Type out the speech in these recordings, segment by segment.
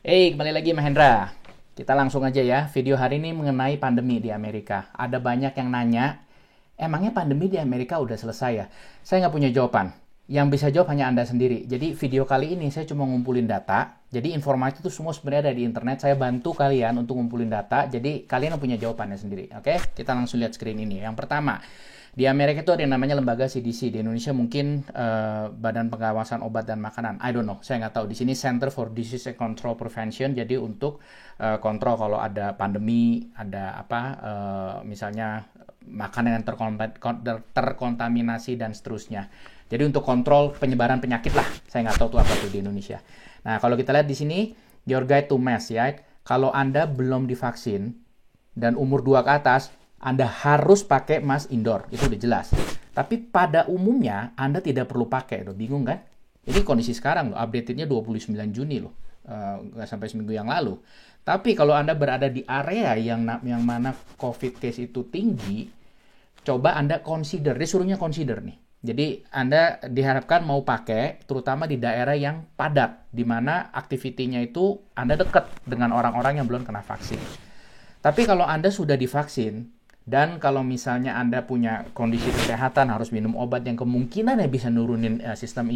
Kembali lagi Mahendra. Kita langsung aja ya, video hari ini mengenai pandemi di Amerika. Ada banyak yang nanya, emangnya pandemi di Amerika udah selesai ya? Saya nggak punya jawaban. Yang bisa jawab hanya Anda sendiri. Jadi video kali ini saya cuma ngumpulin data. Jadi informasi itu semua sebenarnya ada di internet. Saya bantu kalian untuk ngumpulin data. Jadi kalian yang punya jawabannya sendiri. Oke, kita langsung lihat screen ini. Yang pertama, di Amerika itu ada yang namanya lembaga CDC. Di Indonesia mungkin Badan Pengawasan Obat dan Makanan. I don't know, saya nggak tahu. Di sini Center for Disease Control Prevention. Jadi untuk kontrol kalau ada pandemi, ada misalnya makanan yang terkontaminasi dan seterusnya. Jadi untuk kontrol penyebaran penyakit lah. Saya nggak tahu tuh apa tuh di Indonesia. Nah, kalau kita lihat di sini, your guide to mask ya. Kalau Anda belum divaksin dan umur 2 ke atas, Anda harus pakai mask indoor. Itu udah jelas. Tapi pada umumnya, Anda tidak perlu pakai. Loh, bingung kan? Ini kondisi sekarang loh. Update-nya 29 Juni loh. Nggak sampai seminggu yang lalu. Tapi kalau Anda berada di area yang mana COVID case itu tinggi, coba Anda consider. Dia suruhnya consider nih. Jadi Anda diharapkan mau pakai, terutama di daerah yang padat, di mana aktivitinya itu Anda dekat dengan orang-orang yang belum kena vaksin. Tapi kalau Anda sudah divaksin, dan kalau misalnya Anda punya kondisi kesehatan, harus minum obat yang kemungkinan bisa nurunin sistem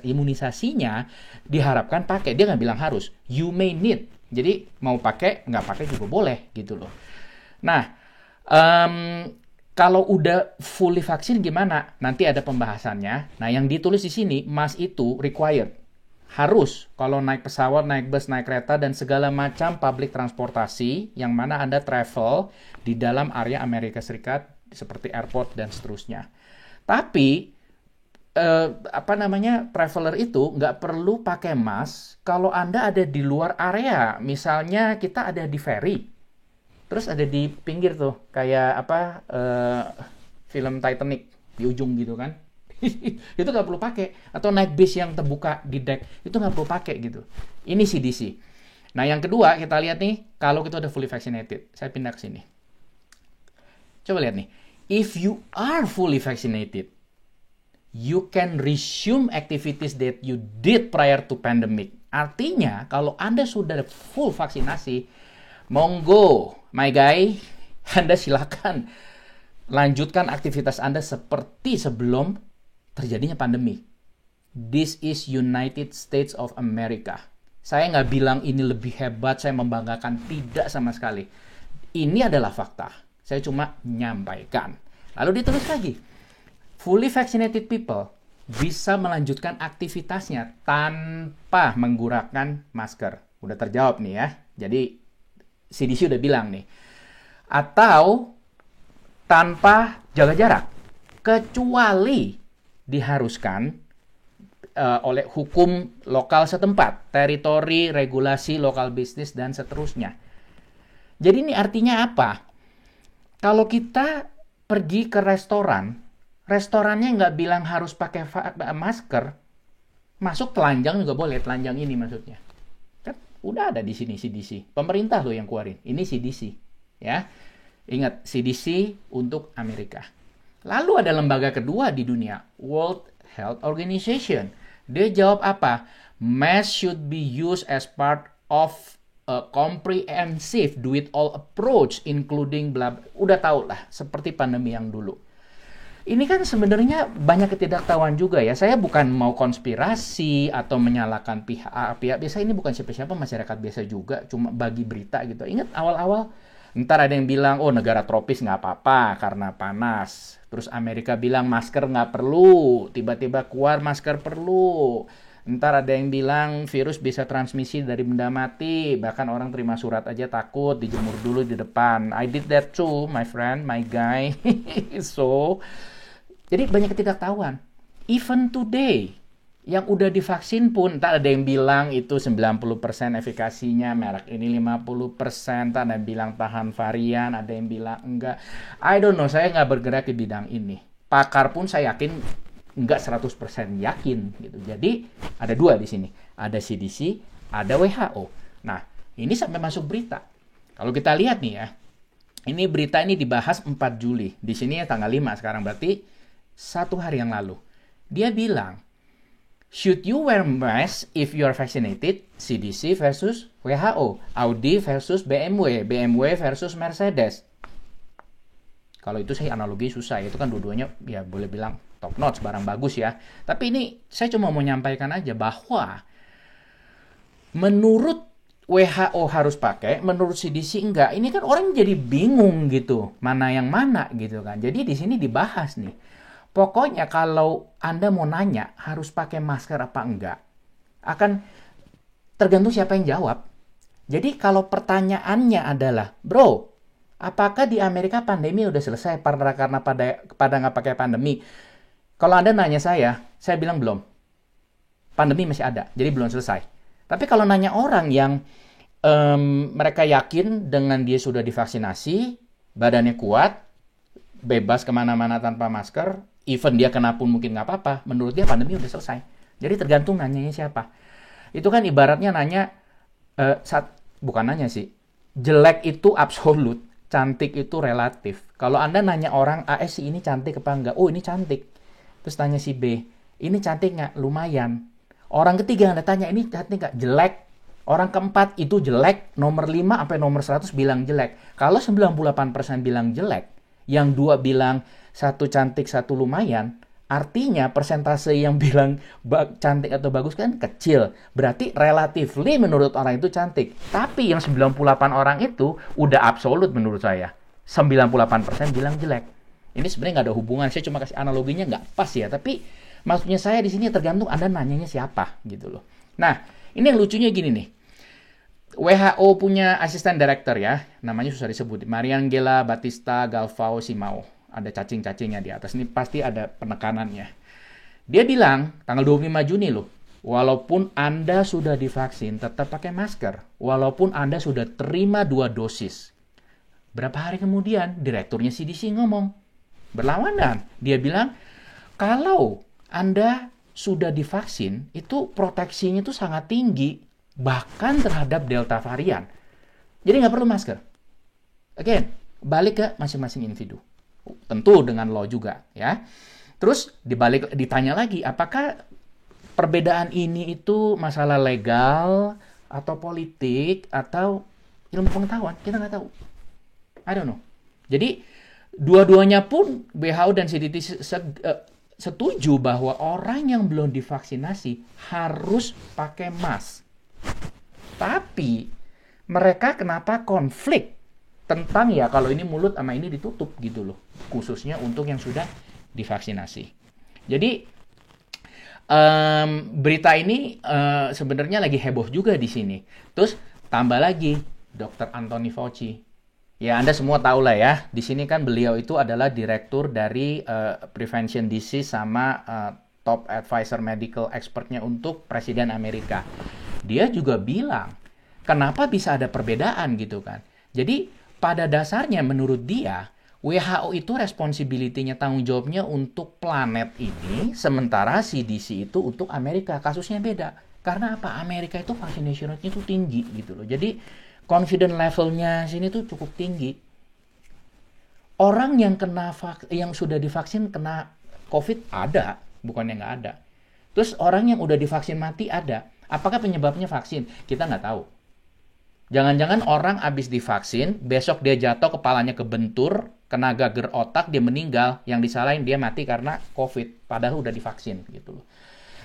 imunisasinya, diharapkan pakai. Dia nggak bilang harus. You may need. Jadi mau pakai, nggak pakai juga boleh gitu loh. Nah, kalau udah fully vaksin gimana? Nanti ada pembahasannya. Nah, yang ditulis di sini, mask itu required. Harus kalau naik pesawat, naik bus, naik kereta, dan segala macam public transportasi yang mana Anda travel di dalam area Amerika Serikat seperti airport dan seterusnya. Tapi traveler itu nggak perlu pakai mask kalau Anda ada di luar area. Misalnya kita ada di ferry, terus ada di pinggir tuh kayak film Titanic di ujung gitu kan. Itu nggak perlu pakai. Atau naik bis yang terbuka di deck, itu nggak perlu pakai gitu. Ini CDC. Nah, yang kedua kita lihat nih, kalau kita udah fully vaccinated. Saya pindah ke sini. Coba lihat nih. If you are fully vaccinated, you can resume activities that you did prior to pandemic. Artinya, kalau Anda sudah full vaksinasi, monggo, my guy, Anda silakan lanjutkan aktivitas Anda seperti sebelum terjadinya pandemi. This is United States of America. Saya nggak bilang ini lebih hebat, saya membanggakan, tidak sama sekali. Ini adalah fakta. Saya cuma menyampaikan. Lalu ditulis lagi, fully vaccinated people bisa melanjutkan aktivitasnya tanpa menggunakan masker. Udah terjawab nih ya. Jadi CDC udah bilang nih. Atau tanpa jaga jarak. Kecuali diharuskan oleh hukum lokal setempat, teritori, regulasi, lokal bisnis, dan seterusnya. Jadi ini artinya apa? Kalau kita pergi ke restoran, restorannya nggak bilang harus pakai masker, masuk telanjang juga boleh, telanjang ini maksudnya. Kan udah ada di sini CDC. Pemerintah loh yang keluarin. Ini CDC. Ya. Ingat, CDC untuk Amerika. Lalu ada lembaga kedua di dunia, World Health Organization. Dia jawab apa? Mask should be used as part of a comprehensive do-it-all approach, including blah. Udah tau lah, seperti pandemi yang dulu. Ini kan sebenarnya banyak ketidaktahuan juga ya. Saya bukan mau konspirasi atau menyalahkan pihak A, pihak B. Saya ini bukan siapa-siapa, masyarakat biasa juga, cuma bagi berita gitu. Ingat awal-awal, ntar ada yang bilang, oh negara tropis nggak apa-apa karena panas. Terus Amerika bilang masker nggak perlu. Tiba-tiba keluar masker perlu. Ntar ada yang bilang virus bisa transmisi dari benda mati. Bahkan orang terima surat aja takut, dijemur dulu di depan. I did that too, my friend, my guy. Jadi banyak ketidaktahuan. Even today, yang udah divaksin pun, tak ada yang bilang itu 90% efikasinya, merek ini 50%, tak ada yang bilang tahan varian, ada yang bilang enggak. I don't know, saya nggak bergerak di bidang ini. Pakar pun saya yakin enggak 100% yakin gitu. Jadi ada dua di sini, ada CDC, ada WHO. Nah, ini sampai masuk berita. Kalau kita lihat nih ya, ini berita ini dibahas 4 Juli. Di sini ya tanggal 5 sekarang, berarti 1 hari yang lalu. Dia bilang, Should you wear mask if you are vaccinated? CDC versus WHO, Audi versus BMW, BMW versus Mercedes. Kalau itu sih analogi susah, itu kan dua-duanya ya boleh bilang top notch, barang bagus ya. Tapi ini saya cuma mau menyampaikan aja bahwa menurut WHO harus pakai, menurut CDC enggak. Ini kan orang jadi bingung gitu, mana yang mana gitu kan. Jadi di sini dibahas nih. Pokoknya kalau Anda mau nanya harus pakai masker apa enggak, akan tergantung siapa yang jawab. Jadi kalau pertanyaannya adalah, bro, apakah di Amerika pandemi udah selesai karena pada nggak pakai pandemi? Kalau Anda nanya saya bilang belum. Pandemi masih ada, jadi belum selesai. Tapi kalau nanya orang yang mereka yakin dengan dia sudah divaksinasi, badannya kuat, bebas kemana-mana tanpa masker, even dia kena pun mungkin nggak apa-apa, menurut dia pandemi udah selesai. Jadi tergantung nanyanya siapa. Itu kan ibaratnya nanya, bukan nanya sih, jelek itu absolut, cantik itu relatif. Kalau Anda nanya orang, si ini cantik apa enggak? Oh ini cantik. Terus tanya si B, ini cantik nggak? Lumayan. Orang ketiga Anda tanya, ini cantik nggak? Jelek. Orang keempat itu jelek, nomor 5 sampai nomor 100 bilang jelek. Kalau 98% bilang jelek, yang 2 bilang satu cantik, satu lumayan, artinya persentase yang bilang cantik atau bagus kan kecil. Berarti relatively menurut orang itu cantik. Tapi yang 98 orang itu udah absolut menurut saya. 98% bilang jelek. Ini sebenarnya nggak ada hubungan. Saya cuma kasih analoginya nggak pas ya. Tapi maksudnya saya di sini tergantung Anda nanyanya siapa gitu loh. Nah, ini yang lucunya gini nih. WHO punya asisten director ya, namanya susah disebut, Mariangela Batista Galvão Simão. Ada cacing-cacingnya di atas, ini pasti ada penekanannya. Dia bilang, tanggal 25 Juni loh, walaupun Anda sudah divaksin, tetap pakai masker. Walaupun Anda sudah terima 2 dosis. Berapa hari kemudian, direkturnya CDC ngomong, berlawanan. Dia bilang, kalau Anda sudah divaksin, itu proteksinya itu sangat tinggi. Bahkan terhadap Delta varian. Jadi nggak perlu masker. Again, balik ke masing-masing individu. Tentu dengan law juga, ya. Terus ditanya lagi, apakah perbedaan ini itu masalah legal atau politik atau ilmu pengetahuan? Kita nggak tahu. I don't know. Jadi dua-duanya pun WHO dan CDC setuju bahwa orang yang belum divaksinasi harus pakai mask. Tapi mereka kenapa konflik tentang ya kalau ini mulut sama ini ditutup gitu loh, khususnya untuk yang sudah divaksinasi. Jadi berita ini sebenarnya lagi heboh juga di sini. Terus tambah lagi Dr. Anthony Fauci. Ya Anda semua tahu lah ya, di sini kan beliau itu adalah direktur dari Prevention Disease sama top advisor medical expertnya untuk Presiden Amerika. Dia juga bilang, kenapa bisa ada perbedaan gitu kan. Jadi pada dasarnya menurut dia, WHO itu responsibility-nya, tanggung jawabnya untuk planet ini, sementara CDC itu untuk Amerika. Kasusnya beda. Karena apa? Amerika itu vaccination rate-nya itu tinggi gitu loh. Jadi confident level-nya sini tuh cukup tinggi. Orang yang yang sudah divaksin kena COVID ada, bukannya nggak ada. Terus orang yang udah divaksin mati ada. Apakah penyebabnya vaksin? Kita nggak tahu. Jangan-jangan orang habis divaksin, besok dia jatuh, kepalanya kebentur, kena gager otak, dia meninggal. Yang disalahin dia mati karena COVID, padahal udah divaksin gitu loh.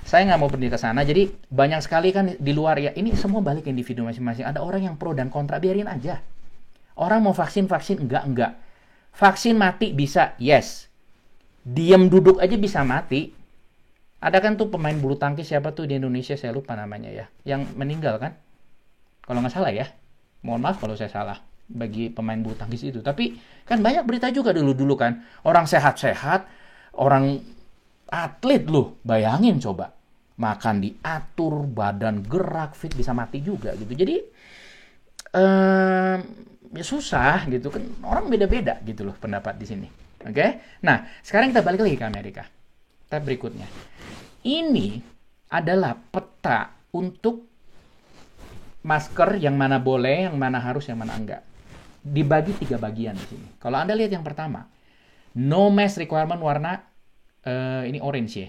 Saya nggak mau pergi ke sana, jadi banyak sekali kan di luar ya. Ini semua balik individu masing-masing. Ada orang yang pro dan kontra, biarin aja. Orang mau vaksin, enggak. Vaksin mati bisa, yes. Diam duduk aja bisa mati. Ada kan tuh pemain bulu tangkis siapa tuh di Indonesia, saya lupa namanya ya, yang meninggal kan? Kalau nggak salah ya. Mohon maaf kalau saya salah bagi pemain bulu tangkis itu. Tapi kan banyak berita juga dulu kan. Orang sehat-sehat, orang atlet loh, bayangin coba. Makan diatur, badan gerak, fit, bisa mati juga gitu. Jadi ya susah gitu kan. Orang beda-beda gitu loh pendapat di sini. Oke? Nah, sekarang kita balik lagi ke Amerika. Tab berikutnya. Ini adalah peta untuk masker yang mana boleh, yang mana harus, yang mana enggak. Dibagi 3 bagian di sini. Kalau Anda lihat yang pertama, no mask requirement warna ini orange ya.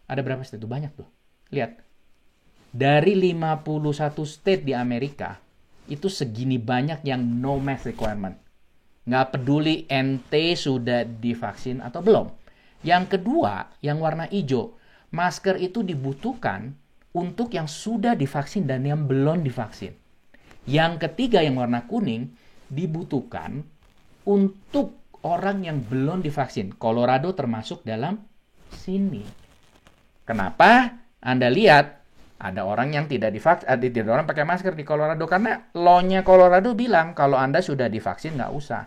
Ada berapa sih itu? Banyak tuh. Lihat, dari 51 state di Amerika, itu segini banyak yang no mask requirement. Nggak peduli ente sudah divaksin atau belum. Yang kedua, yang warna hijau, masker itu dibutuhkan untuk yang sudah divaksin dan yang belum divaksin. Yang ketiga, yang warna kuning, dibutuhkan untuk orang yang belum divaksin. Colorado termasuk dalam sini. Kenapa? Anda lihat ada orang yang tidak divaksin, tidak orang pakai masker di Colorado karena law-nya Colorado bilang kalau Anda sudah divaksin nggak usah.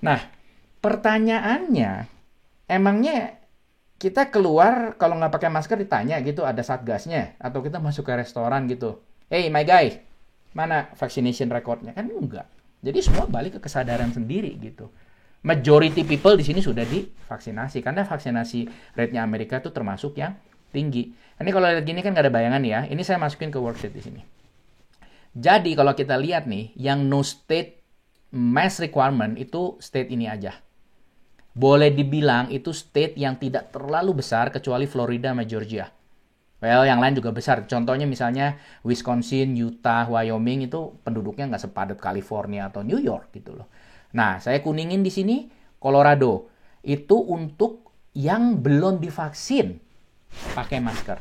Nah, pertanyaannya, emangnya kita keluar kalau nggak pakai masker ditanya gitu ada satgasnya atau kita masuk ke restoran gitu, hey my guy, mana vaccination recordnya? Kan enggak. Jadi semua balik ke kesadaran sendiri gitu. Majority people di sini sudah divaksinasi karena vaksinasi rate-nya Amerika itu termasuk yang tinggi. Ini kalau lihat gini kan nggak ada bayangan ya. Ini saya masukin ke worksheet di sini. Jadi kalau kita lihat nih, yang no state mask requirement itu state ini aja. Boleh dibilang itu state yang tidak terlalu besar kecuali Florida sama Georgia. Well, yang lain juga besar. Contohnya misalnya Wisconsin, Utah, Wyoming itu penduduknya nggak sepadat California atau New York gitu loh. Nah, saya kuningin di sini Colorado. Itu untuk yang belum divaksin pakai masker.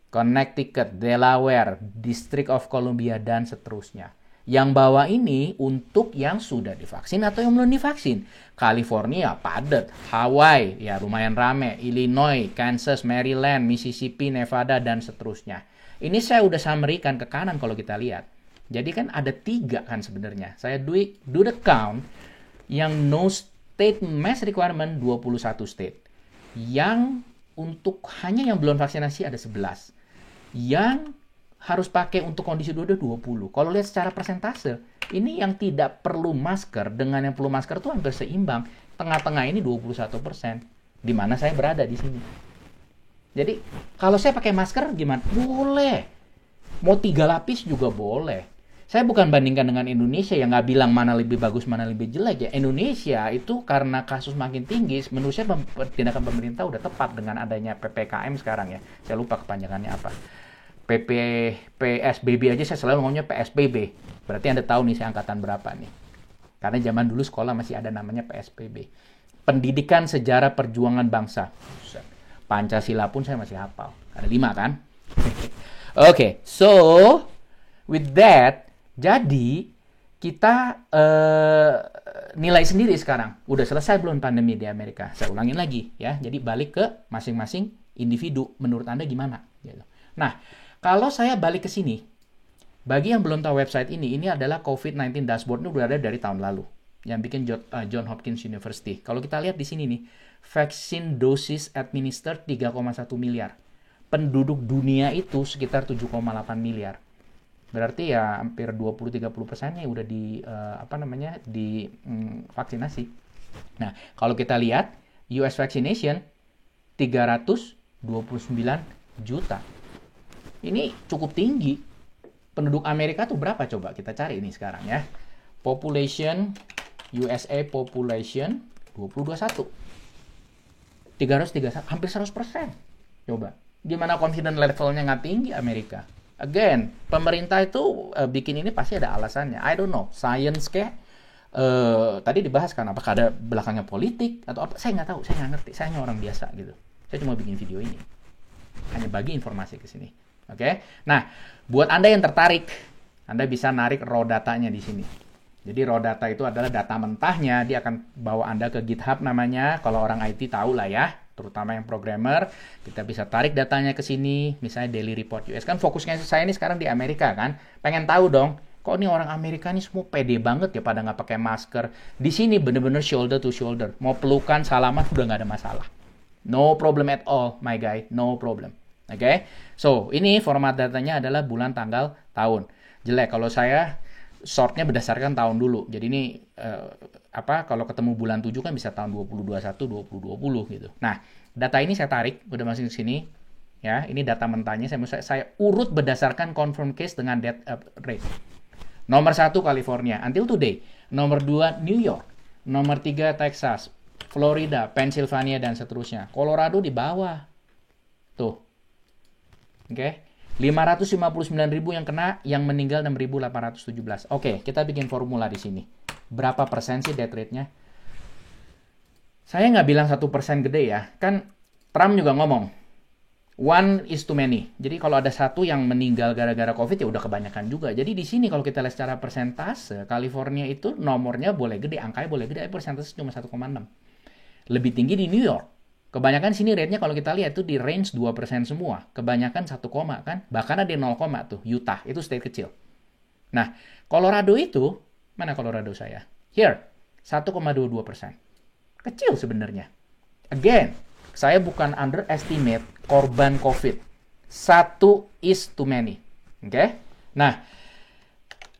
Connecticut, Delaware, District of Columbia, dan seterusnya. Yang bawah ini untuk yang sudah divaksin atau yang belum divaksin. California, padat. Hawaii, ya lumayan rame. Illinois, Kansas, Maryland, Mississippi, Nevada, dan seterusnya. Ini saya udah summary-kan ke kanan kalau kita lihat. Jadi kan ada 3 kan sebenarnya. Saya do the count. Yang no state mask requirement 21 state. Yang untuk hanya yang belum vaksinasi ada 11. Yang harus pakai untuk kondisi 2 ada 20. Kalau lihat secara persentase, ini yang tidak perlu masker dengan yang perlu masker itu hampir seimbang. Tengah-tengah ini 21%. Di mana saya berada di sini. Jadi, kalau saya pakai masker gimana? Boleh. Mau 3 lapis juga boleh. Saya bukan bandingkan dengan Indonesia yang nggak bilang mana lebih bagus, mana lebih jelek ya. Indonesia itu karena kasus makin tinggi, menurut saya tindakan pemerintah udah tepat dengan adanya PPKM sekarang ya. Saya lupa kepanjangannya apa. PSBB aja saya selalu ngomongnya PSBB. Berarti Anda tahu nih saya angkatan berapa nih. Karena zaman dulu sekolah masih ada namanya PSBB. Pendidikan Sejarah Perjuangan Bangsa. Pancasila pun saya masih hafal. Ada 5 kan? Oke, so with that, jadi kita nilai sendiri sekarang. Udah selesai belum pandemi di Amerika? Saya ulangin lagi ya. Jadi balik ke masing-masing individu. Menurut Anda gimana? Gitu. Nah, kalau saya balik ke sini, bagi yang belum tahu website ini adalah COVID-19 dashboard. Ini udah ada dari tahun lalu. Yang bikin John Hopkins University. Kalau kita lihat di sini nih, vaksin dosis administered 3,1 miliar. Penduduk dunia itu sekitar 7,8 miliar. Berarti ya hampir 20-30%-nya udah vaksinasi. Nah, kalau kita lihat US vaccination 329 juta. Ini cukup tinggi. Penduduk Amerika tuh berapa coba kita cari ini sekarang ya. Population USA population 2021. 331, hampir 100%. Coba. Gimana confidence levelnya nggak tinggi Amerika? Again, pemerintah itu bikin ini pasti ada alasannya. I don't know, science kayak tadi dibahas kan apakah ada belakangnya politik atau apa? Saya nggak tahu, saya nggak ngerti. Saya hanya orang biasa gitu. Saya cuma bikin video ini, hanya bagi informasi ke sini. Oke? Nah, buat Anda yang tertarik, Anda bisa narik raw datanya di sini. Jadi raw data itu adalah data mentahnya. Dia akan bawa Anda ke GitHub namanya. Kalau orang IT tahu lah ya. Terutama yang programmer, kita bisa tarik datanya ke sini, misalnya Daily Report US. Kan fokusnya saya ini sekarang di Amerika kan, pengen tahu dong, kok ini orang Amerika ini semua pede banget ya pada nggak pakai masker. Di sini bener-bener shoulder to shoulder, mau pelukan, salaman udah nggak ada masalah. No problem at all, my guy, no problem. Oke, so ini format datanya adalah bulan, tanggal, tahun. Jelek kalau saya sortnya berdasarkan tahun dulu. Jadi ini kalau ketemu bulan 7 kan bisa tahun 2021, 2020 gitu. Nah, data ini saya tarik, udah masuk ke sini. Ya, ini data mentahnya saya urut berdasarkan confirm case dengan death rate. Nomor 1 California until today. Nomor 2 New York. Nomor 3 Texas, Florida, Pennsylvania dan seterusnya. Colorado di bawah. Tuh. Oke. 559.000 yang kena, yang meninggal 6.817. Oke, kita bikin formula di sini. Berapa persen sih death rate-nya? Saya nggak bilang 1% gede ya. Kan Trump juga ngomong, one is too many. Jadi kalau ada satu yang meninggal gara-gara COVID ya udah kebanyakan juga. Jadi di sini kalau kita lihat secara persentase, California itu nomornya boleh gede, angkanya boleh gede, persentase cuma 1,6. Lebih tinggi di New York. Kebanyakan sini rate-nya kalau kita lihat itu di range 2% semua. Kebanyakan 1, kan. Bahkan ada 0, tuh. Utah, itu state kecil. Nah, Colorado itu, mana Colorado saya? Here, 1,22%. Kecil sebenarnya. Again, saya bukan underestimate korban COVID. 1 is too many. Oke? Nah,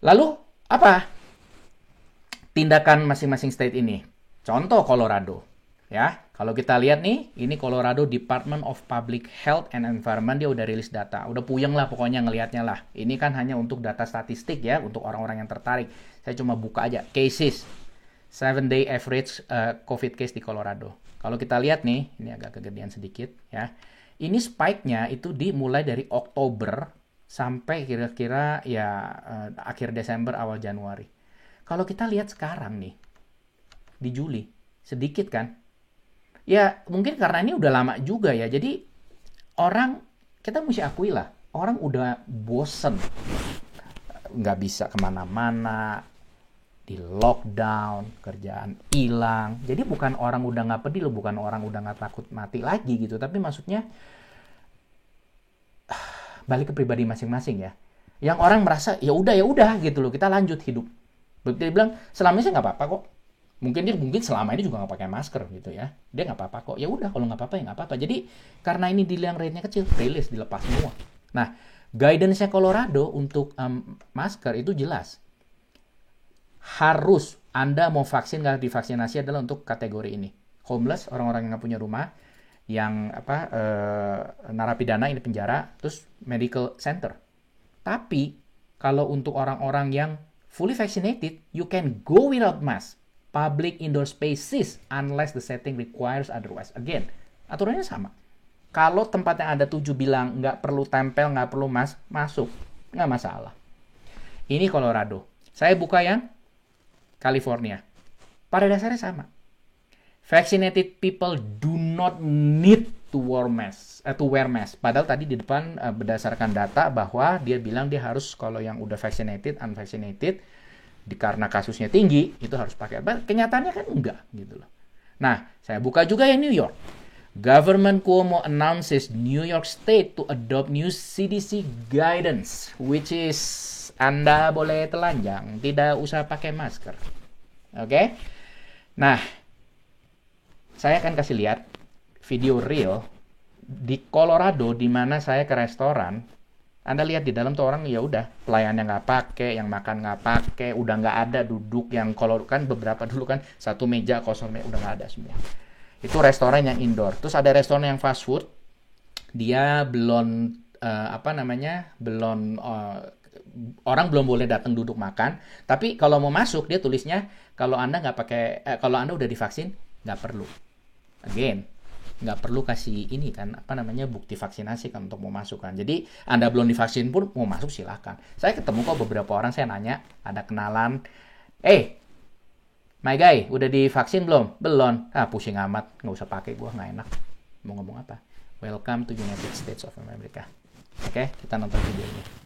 lalu apa tindakan masing-masing state ini? Contoh Colorado. Ya, kalau kita lihat nih, ini Colorado Department of Public Health and Environment, dia udah rilis data. Udah puyeng lah pokoknya ngelihatnya lah. Ini kan hanya untuk data statistik ya, untuk orang-orang yang tertarik. Saya cuma buka aja. Cases. 7-day average COVID case di Colorado. Kalau kita lihat nih, ini agak kegedean sedikit ya. Ini spike-nya itu dimulai dari Oktober sampai kira-kira ya akhir Desember, awal Januari. Kalau kita lihat sekarang nih, di Juli, sedikit kan? Ya mungkin karena ini udah lama juga ya, jadi orang, kita mesti akui lah, orang udah bosen, nggak bisa kemana-mana, di lockdown, kerjaan hilang. Jadi bukan orang udah nggak peduli, bukan orang udah nggak takut mati lagi gitu, tapi maksudnya balik ke pribadi masing-masing ya. Yang orang merasa ya udah gitu loh, kita lanjut hidup. Dia bilang selama ini saya nggak apa-apa kok. Mungkin selama ini juga nggak pakai masker gitu ya, dia nggak apa-apa kok, ya udah kalau nggak apa-apa ya nggak apa-apa. Jadi karena ini dibilang rate-nya kecil, rilis, dilepas semua. Nah, guidance-nya Colorado untuk masker itu jelas, harus Anda mau vaksin nggak divaksinasi adalah untuk kategori ini, homeless, orang-orang yang nggak punya rumah, yang narapidana ini penjara, terus medical center. Tapi kalau untuk orang-orang yang fully vaccinated, you can go without mask public indoor spaces unless the setting requires otherwise. Again, aturannya sama. Kalau tempat yang ada 7 bilang nggak perlu tempel, nggak perlu mask, masuk. Nggak masalah. Ini Colorado. Saya buka yang California. Pada dasarnya sama. Vaccinated people do not need to wear mask. Padahal tadi di depan berdasarkan data bahwa dia bilang dia harus, kalau yang udah vaccinated, unvaccinated, karena kasusnya tinggi, itu harus pakai. Kenyataannya kan enggak gitu loh. Nah, saya buka juga yang New York. Government Cuomo announces New York State to adopt new CDC guidance, which is Anda boleh telanjang, tidak usah pakai masker. Oke? Nah, saya akan kasih lihat video real di Colorado di mana saya ke restoran. Anda lihat di dalam tuh orang ya udah pelayannya nggak pakai, yang makan nggak pakai, udah nggak ada duduk, yang kalau kan beberapa dulu kan satu meja kosong, udah nggak ada semua. Itu restoran yang indoor. Terus ada restoran yang fast food, dia belum orang belum boleh datang duduk makan. Tapi kalau mau masuk dia tulisnya kalau Anda nggak pakai, kalau Anda udah divaksin nggak perlu. Again, nggak perlu kasih ini kan bukti vaksinasi kan untuk mau masuk kan. Jadi Anda belum divaksin pun mau masuk silakan. Saya ketemu kok beberapa orang, saya nanya, ada kenalan, my guy udah divaksin belum? Belum. Pusing amat, nggak usah pakai, gua nggak enak mau ngomong apa. Welcome to United States of America. Oke, kita nonton videonya.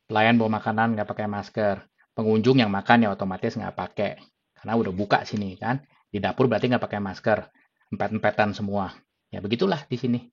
Pelayan bawa makanan nggak pakai masker. Pengunjung yang makan ya otomatis nggak pakai. Karena udah buka sini kan. Di dapur berarti nggak pakai masker. Empet-empetan semua. Ya begitulah di sini.